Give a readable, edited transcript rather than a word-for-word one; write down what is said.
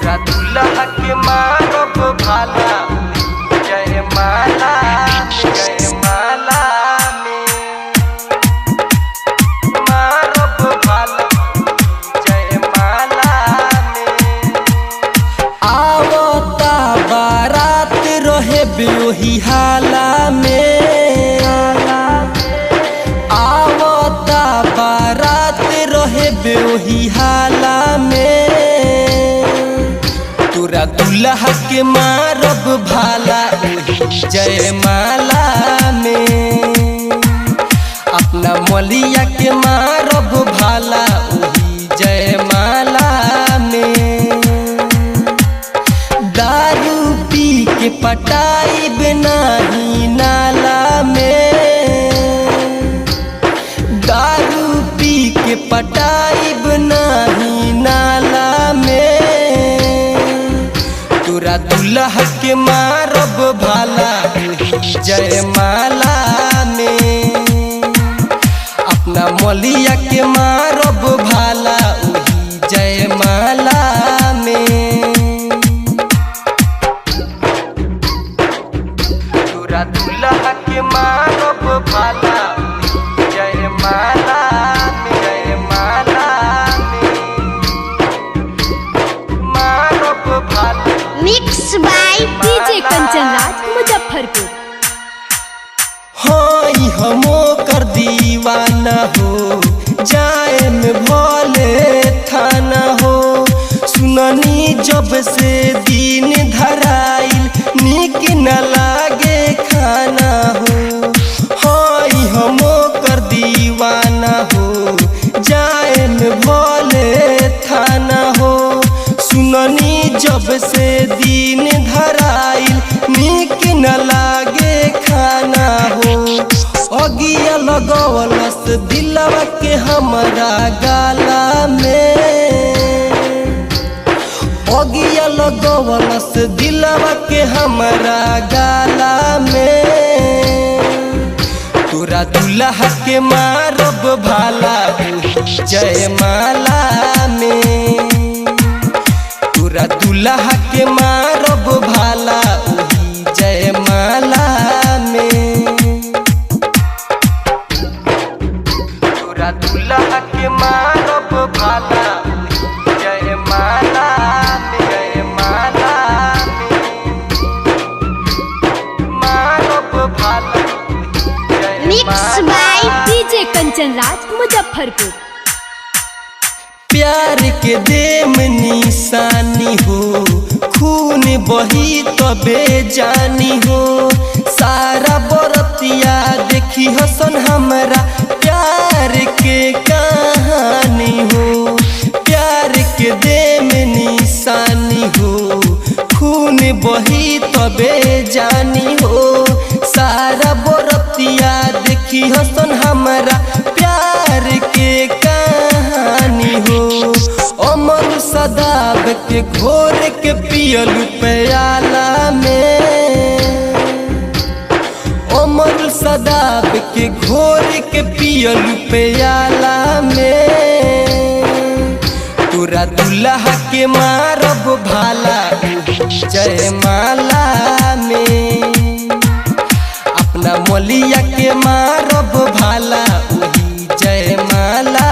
तोरा दूल्हा के मारब भाला जयमाला जयमाला में मारब भाला जयमाला में। आवता बारात रहे बेओही हाला में, आवता बारात रहे बेओही हाला में। तोरा दूल्हा के मारब भाला ओही जयमाला में, अपना मलिया के मारब भाला ओही जयमाला में। दारू पी के पटाइब नाही नाला में, दारू पी के पटाइब नाही नाला में। तोरा दूल्हा के मारब भाला ओही जयमाला में, अपना मलिया के मारब भाला ओही जयमाला में। तोरा दूल्हा के मारब भाला जयमाला जयमाला में मारब भाला। Mix by DJ Kanchan Raj Muzaffarpur. हाँ हमो कर दीवाना हो, जाए में भोले थाना हो। सुननी जब से दिन धराइल निक न लागे खाना हो। हाँ हमो कर दीवाना हो, जाए में भोले थाना हो। सुननी जब से दिन धराइल निक न लागे खाना हो। अगिया लगवलस दिलवा के हमरा गाला में, अगिया लगवलस दिलवा के हमरा गाला में। तोरा दूल्हा के मारब भाला ओही जयमाला में, तोरा दूल्हा के मारब भाला ओही जयमाला में। तोरा दूल्हा के मारब भाला जयमाला जयमाला में मारब भाला mix by DJ Kanchan Raj Muzaffarpur. प्यार के देम निशानी हो, खून बही तबे जानी हो। सारा बरतिया देखी हसन हमरा प्यार के कहानी हो। प्यार के देम निशानी हो, खून बही तबे जानी हो। सारा बरतिया देखी हसन हमरा प्यार के कहानी हो। अमर सदाब के घोर के पियलू प्याला में, अमर सदाब के घोर के पियलू प्याला में। तोरा दूल्हा के मारब भाला ओही जयमाला में, अपना मलिया के मारब भाला ओही जयमाला